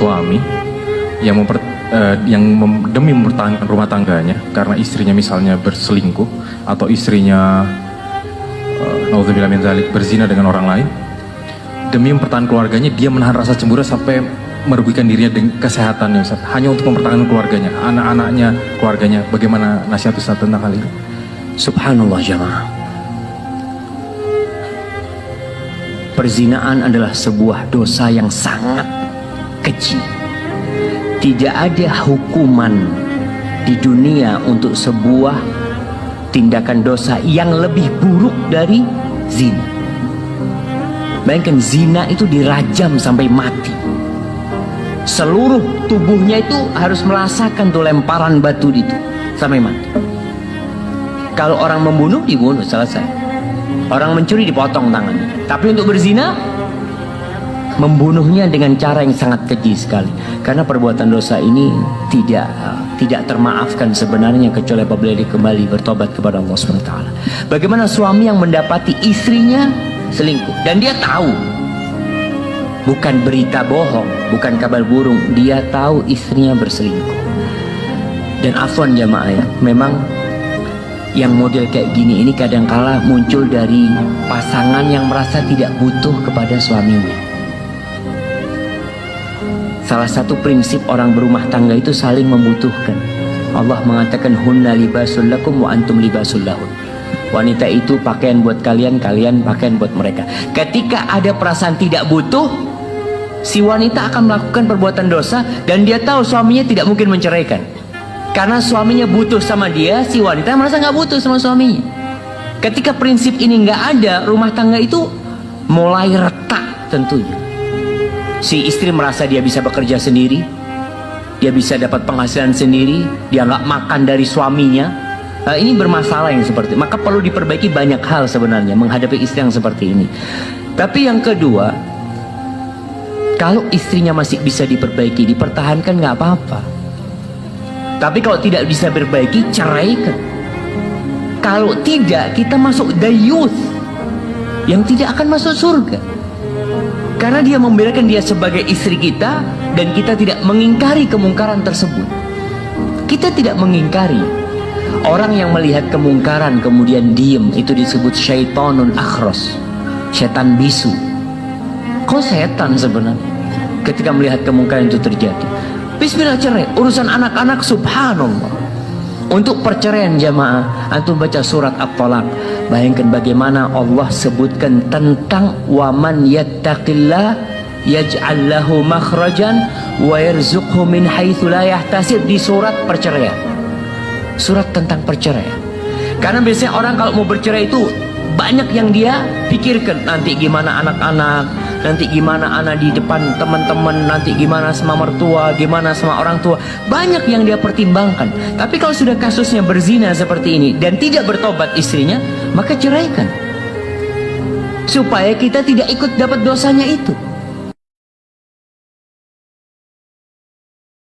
suami yang demi mempertahankan rumah tangganya karena istrinya misalnya berselingkuh atau istrinya naudzubillah min dzalik berzina dengan orang lain, demi mempertahankan keluarganya dia menahan rasa cemburu sampai merugikan dirinya dengan kesehatannya Ustaz, hanya untuk mempertahankan keluarganya, anak-anaknya, keluarganya. Bagaimana nasihat Ustaz tentang hal ini? Subhanallah jamaah, perzinaan adalah sebuah dosa yang sangat keji. Tidak ada hukuman di dunia untuk sebuah tindakan dosa yang lebih buruk dari zina. Bayangkan, zina itu dirajam sampai mati. Seluruh tubuhnya itu harus merasakan tuh lemparan batu itu sampai mati. Kalau orang membunuh, dibunuh, selesai. Orang mencuri, dipotong tangannya. Tapi untuk berzina, membunuhnya dengan cara yang sangat keji sekali. Karena perbuatan dosa ini tidak termaafkan sebenarnya kecuali apabila dia kembali bertobat kepada Allah SWT. Bagaimana suami yang mendapati istrinya selingkuh dan dia tahu, bukan berita bohong, bukan kabar burung, dia tahu istrinya berselingkuh. Dan afwan jamaah ya, memang yang model kayak gini ini kadangkala muncul dari pasangan yang merasa tidak butuh kepada suaminya. Salah satu prinsip orang berumah tangga itu saling membutuhkan. Allah mengatakan hunna libasul lakum wa antum libasul lahun. Wanita itu pakaian buat kalian, kalian pakaian buat mereka. Ketika ada perasaan tidak butuh, si wanita akan melakukan perbuatan dosa dan dia tahu suaminya tidak mungkin menceraikan. Karena suaminya butuh sama dia, si wanita merasa nggak butuh sama suaminya. Ketika prinsip ini nggak ada, rumah tangga itu mulai retak tentunya. Si istri merasa dia bisa bekerja sendiri, dia bisa dapat penghasilan sendiri, dia nggak makan dari suaminya. Ini bermasalah yang seperti, maka perlu diperbaiki banyak hal sebenarnya menghadapi istri yang seperti ini. Tapi yang kedua, kalau istrinya masih bisa diperbaiki, dipertahankan nggak apa-apa. Tapi kalau tidak bisa berbaiki, ceraikan. Kalau tidak, kita masuk dayuth yang tidak akan masuk surga. Karena dia membiarkan dia sebagai istri kita dan kita tidak mengingkari kemungkaran tersebut. Kita tidak mengingkari. Orang yang melihat kemungkaran kemudian diem, itu disebut syaitanun akhros, setan bisu. Kok setan sebenarnya ketika melihat kemungkaran itu terjadi? Bismillah, cerai. Urusan anak-anak, subhanallah. Untuk perceraian jamaah, antum baca surat At-Talaq. Bayangkan bagaimana Allah sebutkan tentang waman yattaqillah yaj'al lahu makhrajan wa yarzuqhu min haitsu la yahtasib, di surat perceraian. Surat tentang perceraian. Karena biasanya orang kalau mau bercerai itu banyak yang dia pikirkan. Nanti gimana anak-anak, nanti gimana anak di depan teman-teman, nanti gimana sama mertua, gimana sama orang tua. Banyak yang dia pertimbangkan. Tapi kalau sudah kasusnya berzina seperti ini dan tidak bertobat istrinya, maka ceraikan. Supaya kita tidak ikut dapat dosanya itu.